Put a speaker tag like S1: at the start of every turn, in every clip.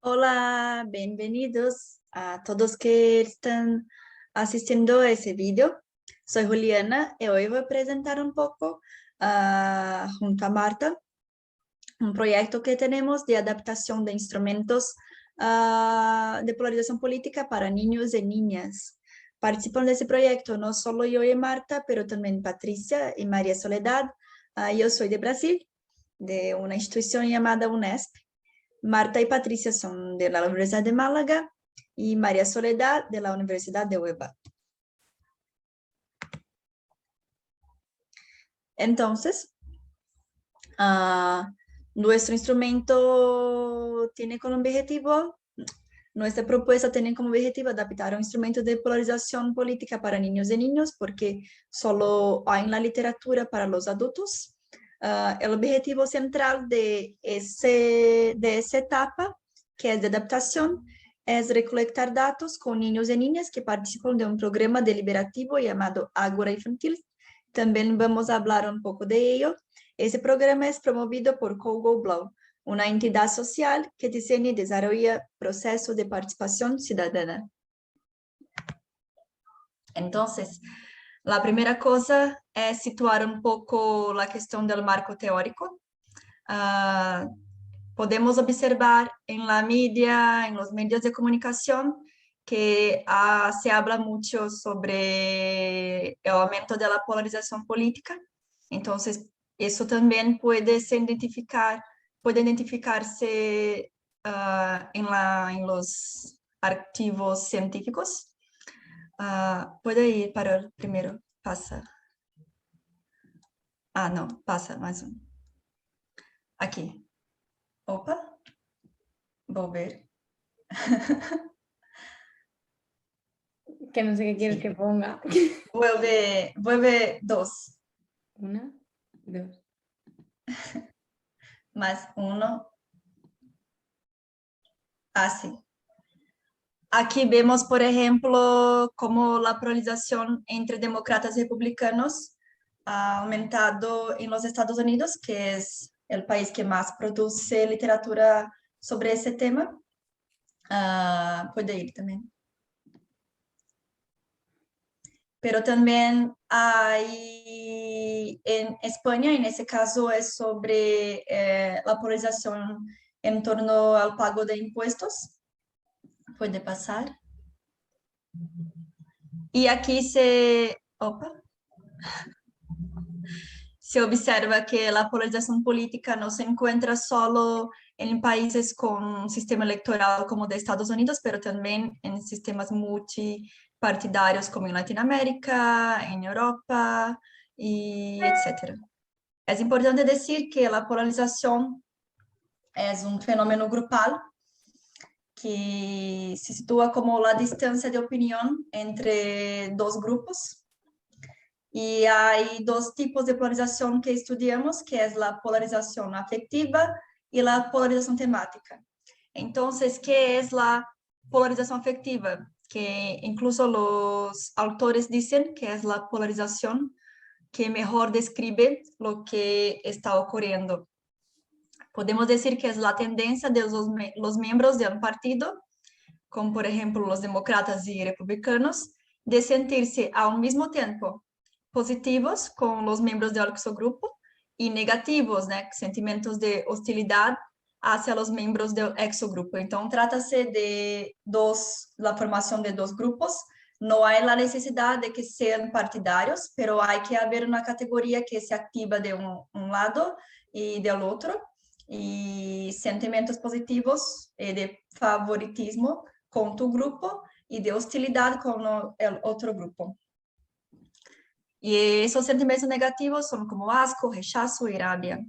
S1: Hola, bienvenidos a todos que están asistiendo a ese video. Soy Juliana y hoy voy a presentar un poco junto a Marta un proyecto que tenemos de adaptación de instrumentos de polarización política para niños y niñas. Participan de ese proyecto no solo yo y Marta, pero también Patricia y María Soledad. Yo soy de Brasil, de una institución llamada UNESP. Marta y Patricia son de la Universidad de Málaga y María Soledad de la Universidad de Huelva. Entonces, nuestro instrumento tiene como objetivo, nuestra propuesta tiene como objetivo adaptar un instrumento de polarización política para niños y niños, porque solo hay en la literatura para los adultos. El objetivo central de esa etapa, que es de adaptación, es recolectar datos con niños y niñas que participan de un programa deliberativo llamado Ágora Infantil. También vamos a hablar un poco de ello. Ese programa es promovido por Cogo Blau, una entidad social que diseña y desarrolla procesos de participación ciudadana. Entonces, la primera cosa es situar un poco la cuestión del marco teórico. Podemos observar en la media, en los medios de comunicación, que se habla mucho sobre el aumento de la polarización política. Entonces, eso también puede identificarse en los archivos científicos. Puede ir para el primero, pasa. No, pasa más uno. Aquí. Opa, volver.
S2: Que no sé qué quieres que ponga.
S1: Vuelve 2.
S2: 1, 2.
S1: Más 1. Así. Aquí vemos, por ejemplo, cómo la polarización entre demócratas y republicanos ha aumentado en los Estados Unidos, que es el país que más produce literatura sobre ese tema. Puede ir también. Pero también hay en España, en ese caso es sobre la polarización en torno al pago de impuestos. Puede pasar. Y aquí se observa que la polarización política no se encuentra solo en países con un sistema electoral como de Estados Unidos, pero también en sistemas multipartidarios como en Latinoamérica, en Europa, y etc. Es importante decir que la polarización es un fenómeno grupal que se sitúa como la distancia de opinión entre dos grupos. Y hay dos tipos de polarización que estudiamos, que es la polarización afectiva y la polarización temática. Entonces, ¿qué es la polarización afectiva? Que incluso los autores dicen que es la polarización que mejor describe lo que está ocurriendo. Podemos decir que es la tendencia de los miembros de un partido, como por ejemplo los demócratas y republicanos, de sentirse al mismo tiempo positivos con los miembros del exogrupo y negativos, sentimientos de hostilidad hacia los miembros del exogrupo. Entonces, trata-se de la formación de dos grupos. No hay la necesidad de que sean partidarios, pero hay que haber una categoría que se activa de un lado y del otro, y sentimientos positivos de favoritismo con tu grupo y de hostilidad con el otro grupo. Y esos sentimientos negativos son como asco, rechazo y rabia.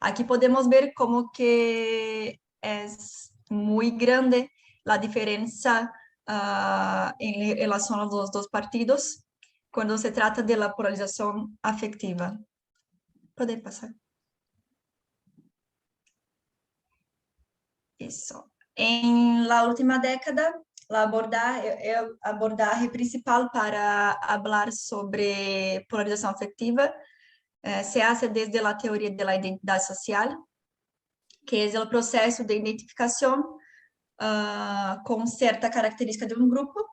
S1: Aquí podemos ver como que es muy grande la diferencia en relación a los dos partidos cuando se trata de la polarización afectiva. Puede pasar. Eso. En la última década, el abordaje principal para hablar sobre polarización afectiva se hace desde la teoría de la identidad social, que es el proceso de identificación com certa característica de um grupo,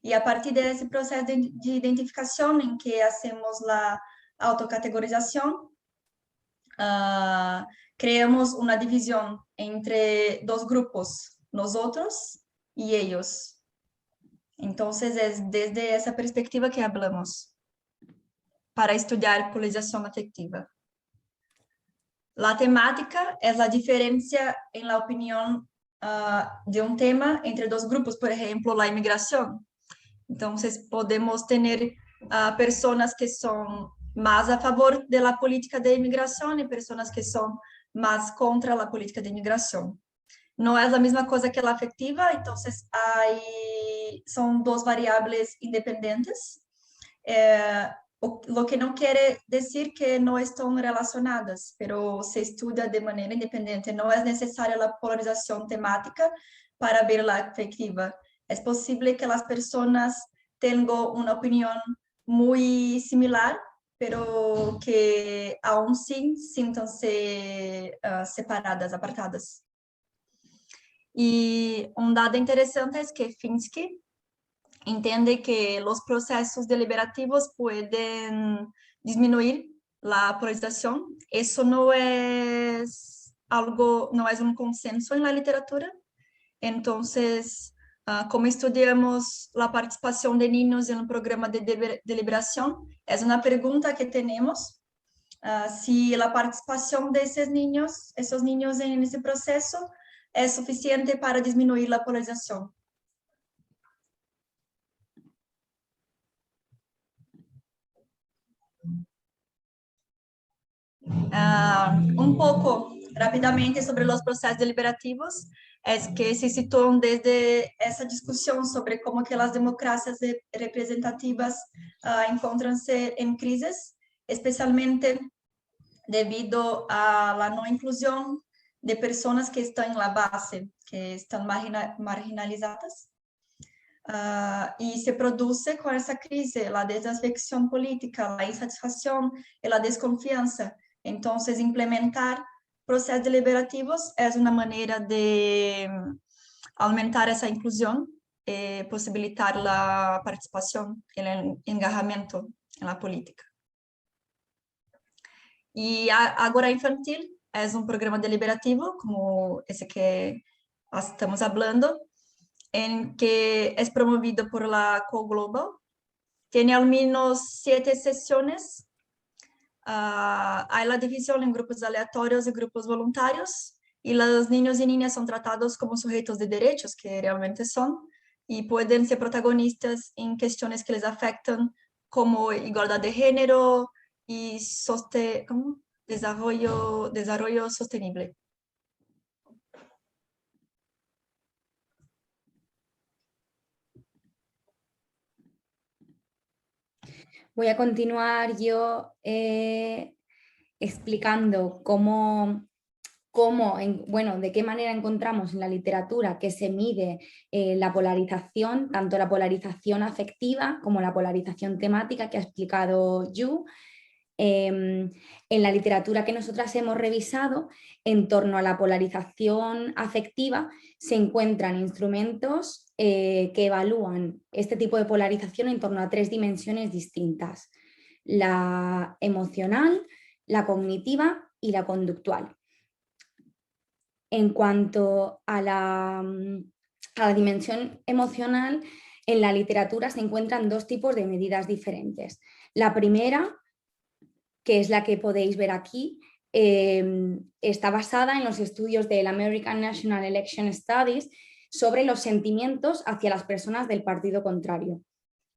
S1: e a partir desse processo de identificação em que hacemos a autocategorização, criamos uma divisão entre dois grupos, nosotros e ellos. Então, é desde essa perspectiva que hablamos para estudar polarização afectiva. A temática é a diferença em la opinião de um tema entre dois grupos, por exemplo, a imigração. Então, podemos ter pessoas que são mais a favor da política de imigração e pessoas que são mais contra a política de imigração. Não é a mesma coisa que a afectiva, então, são duas variáveis independentes, o que não quer dizer que não estão relacionadas, mas se estuda de maneira independente. Não é necessária a polarização temática para ver a afectiva. É possível que as pessoas tenham uma opinião muito similar, pero que aún assim sintam-se separadas, apartadas. E um dado interessante é que Finsky entende que os processos deliberativos podem diminuir a polarização. Isso não é algo, não é um consenso na literatura. Então, como estudamos a participação de niños em um programa de deliberação, é uma pergunta que temos, se a participação desses niños nesse processo é suficiente para diminuir a polarização. Um pouco rapidamente sobre os processos deliberativos, é que se situam desde essa discussão sobre como que as democracias representativas encontram-se em crises, especialmente devido à não inclusão de pessoas que estão na base, que estão marginalizadas. E se produz com essa crise a desafecção política, a insatisfação e a desconfiança. Então, implementar processos deliberativos é uma maneira de aumentar essa inclusão e possibilitar a participação e o engajamento na política. E Agora Infantil é um programa deliberativo, como esse que estamos falando, em que é promovido por la Co-Global. Tem ao menos 7 sessões. Há a divisão em grupos aleatórios e grupos voluntários, e os niños e niñas são tratados como sujeitos de direitos, que realmente são, e podem ser protagonistas em questões que les afetam, como igualdade de gênero e desarrollo sostenible.
S2: Voy a continuar yo explicando de qué manera encontramos en la literatura que se mide la polarización, tanto la polarización afectiva como la polarización temática que ha explicado Yu. En la literatura que nosotras hemos revisado, en torno a la polarización afectiva, se encuentran instrumentos que evalúan este tipo de polarización en torno a 3 dimensiones distintas: la emocional, la cognitiva y la conductual. En cuanto a la dimensión emocional, en la literatura se encuentran 2 tipos de medidas diferentes. La primera, que es la que podéis ver aquí, está basada en los estudios del American National Election Studies sobre los sentimientos hacia las personas del partido contrario.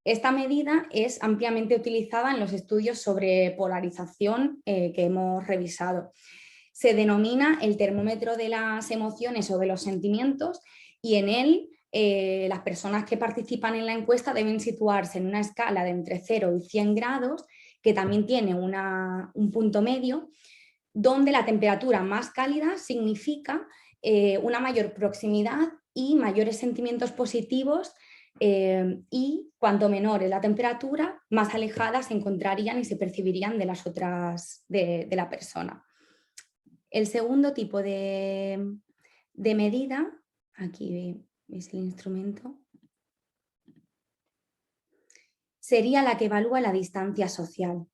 S2: Esta medida es ampliamente utilizada en los estudios sobre polarización que hemos revisado. Se denomina el termómetro de las emociones o de los sentimientos, y en él las personas que participan en la encuesta deben situarse en una escala de entre 0 y 100 grados, que también tiene un punto medio, donde la temperatura más cálida significa una mayor proximidad y mayores sentimientos positivos, y cuanto menor es la temperatura, más alejadas se encontrarían y se percibirían de las otras de la persona. El segundo tipo de medida, aquí veis el instrumento, sería la que evalúa la distancia social.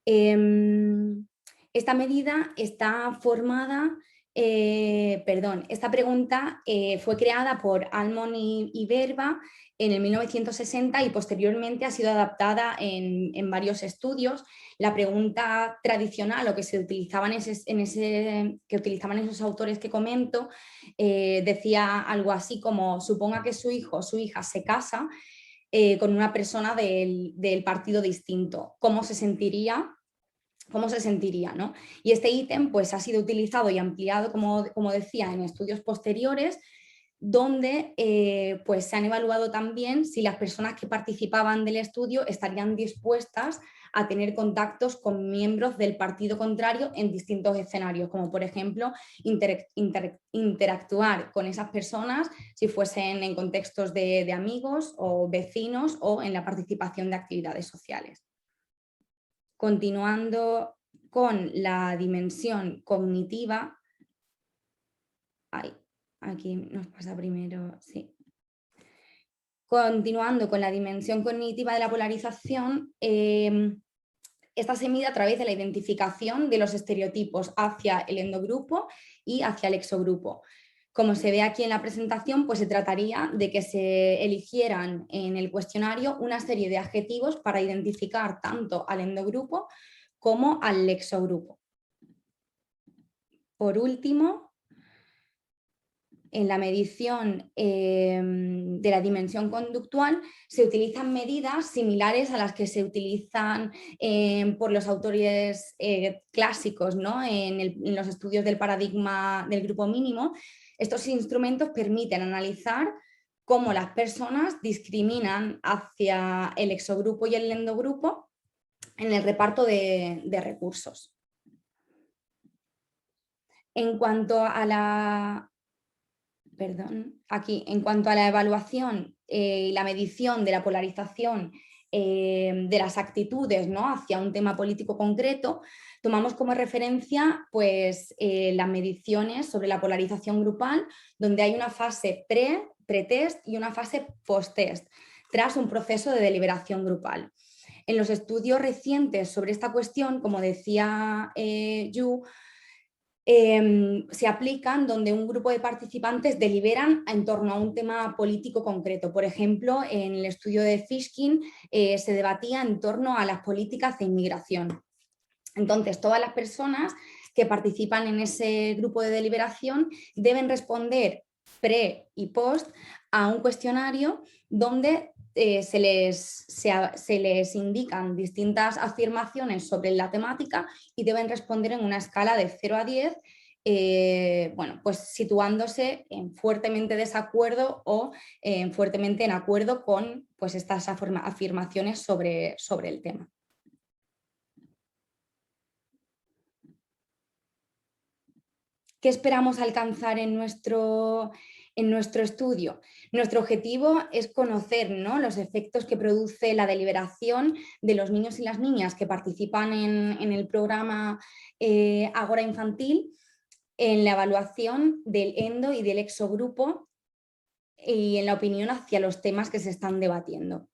S2: Esta medida está formada, esta pregunta fue creada por Almond y Verba en el 1960 y posteriormente ha sido adaptada en varios estudios. La pregunta tradicional o que se utilizaban que utilizaban esos autores que comento decía algo así como: suponga que su hijo o su hija se casa con una persona del partido distinto, ¿cómo se sentiría? ¿No? Y este ítem pues, ha sido utilizado y ampliado, como decía, en estudios posteriores, donde pues, se han evaluado también si las personas que participaban del estudio estarían dispuestas a tener contactos con miembros del partido contrario en distintos escenarios, como por ejemplo interactuar con esas personas si fuesen en contextos de amigos o vecinos o en la participación de actividades sociales. Continuando con la dimensión cognitiva, aquí nos pasa primero, sí. Continuando con la dimensión cognitiva de la polarización, esta se mide a través de la identificación de los estereotipos hacia el endogrupo y hacia el exogrupo. Como se ve aquí en la presentación, pues se trataría de que se eligieran en el cuestionario una serie de adjetivos para identificar tanto al endogrupo como al exogrupo. Por último, en la medición de la dimensión conductual se utilizan medidas similares a las que se utilizan por los autores clásicos, ¿no? En los estudios del paradigma del grupo mínimo. Estos instrumentos permiten analizar cómo las personas discriminan hacia el exogrupo y el endogrupo en el reparto de recursos. En cuanto a la evaluación y la medición de la polarización de las actitudes, ¿no? Hacia un tema político concreto, tomamos como referencia pues, las mediciones sobre la polarización grupal, donde hay una fase pre-test y una fase post-test, tras un proceso de deliberación grupal. En los estudios recientes sobre esta cuestión, como decía Yu, se aplican donde un grupo de participantes deliberan en torno a un tema político concreto. Por ejemplo, en el estudio de Fishkin se debatía en torno a las políticas de inmigración. Entonces, todas las personas que participan en ese grupo de deliberación deben responder pre y post a un cuestionario donde se les indican distintas afirmaciones sobre la temática y deben responder en una escala de 0 a 10, bueno, pues situándose en fuertemente desacuerdo o fuertemente en acuerdo con pues, estas afirmaciones sobre el tema. ¿Qué esperamos alcanzar en nuestro estudio? Nuestro objetivo es conocer, ¿no? Los efectos que produce la deliberación de los niños y las niñas que participan en el programa Ágora Infantil en la evaluación del endo y del exogrupo y en la opinión hacia los temas que se están debatiendo.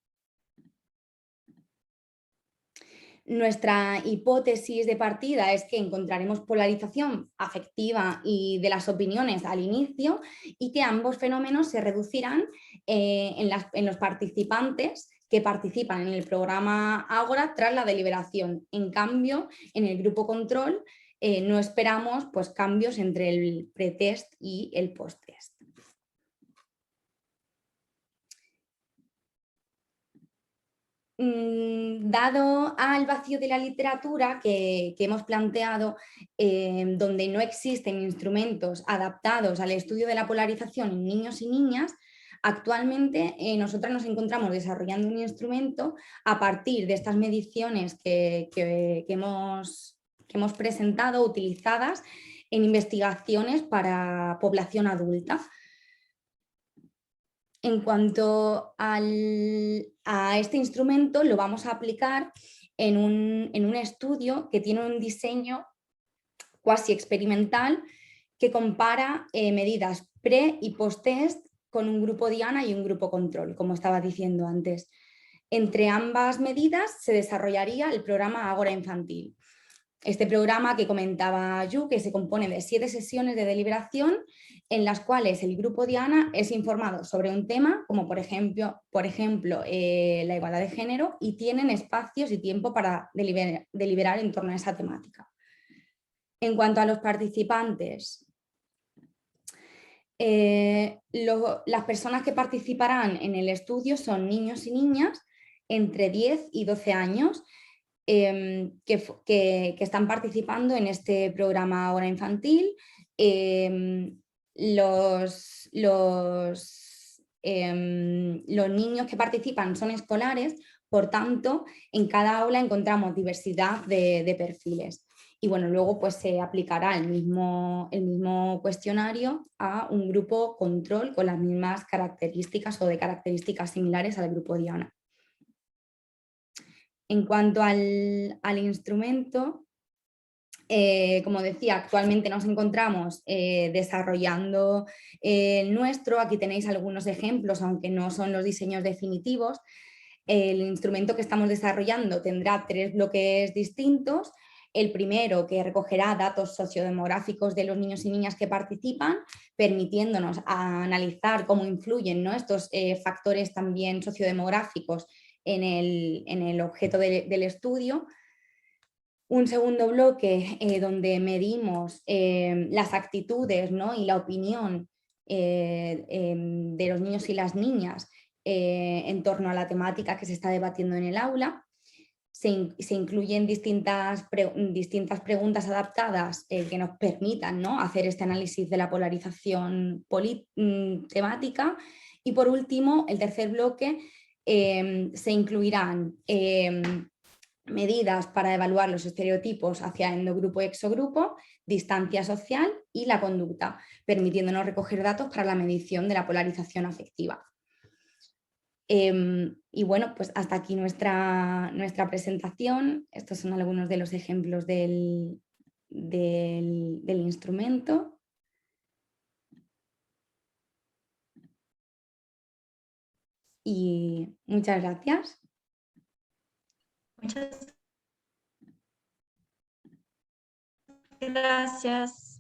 S2: Nuestra hipótesis de partida es que encontraremos polarización afectiva y de las opiniones al inicio y que ambos fenómenos se reducirán en los participantes que participan en el programa Ágora tras la deliberación. En cambio, en el grupo control no esperamos pues, cambios entre el pretest y el posttest. Dado al vacío de la literatura que hemos planteado, donde no existen instrumentos adaptados al estudio de la polarización en niños y niñas, actualmente nosotras nos encontramos desarrollando un instrumento a partir de estas mediciones que hemos presentado, utilizadas en investigaciones para población adulta. En cuanto a este instrumento, lo vamos a aplicar en un estudio que tiene un diseño cuasi experimental que compara medidas pre y post-test con un grupo diana y un grupo control, como estaba diciendo antes. Entre ambas medidas se desarrollaría el programa Ágora Infantil. Este programa que comentaba Yu, que se compone de 7 sesiones de deliberación en las cuales el grupo diana es informado sobre un tema, como por ejemplo la igualdad de género, y tienen espacios y tiempo para deliberar en torno a esa temática. En cuanto a los participantes, las personas que participarán en el estudio son niños y niñas entre 10 y 12 años que están participando en este programa Ágora Infantil. Los niños que participan son escolares, por tanto, en cada aula encontramos diversidad de perfiles. Y bueno, luego pues se aplicará el mismo cuestionario a un grupo control con las mismas características o de características similares al grupo diana. En cuanto al instrumento, como decía, actualmente nos encontramos desarrollando el nuestro. Aquí tenéis algunos ejemplos, aunque no son los diseños definitivos. El instrumento que estamos desarrollando tendrá 3 bloques distintos. El primero, que recogerá datos sociodemográficos de los niños y niñas que participan, permitiéndonos analizar cómo influyen, ¿no?, estos factores también sociodemográficos en el objeto del estudio. Un segundo bloque donde medimos las actitudes, ¿no?, y la opinión de los niños y las niñas en torno a la temática que se está debatiendo en el aula. Se incluyen distintas preguntas adaptadas que nos permitan, ¿no?, hacer este análisis de la polarización temática. Y por último, el tercer bloque, se incluirán medidas para evaluar los estereotipos hacia endogrupo y exogrupo, distancia social y la conducta, permitiéndonos recoger datos para la medición de la polarización afectiva. Y bueno, pues hasta aquí nuestra presentación. Estos son algunos de los ejemplos del instrumento. Y muchas gracias.
S1: Muchas gracias.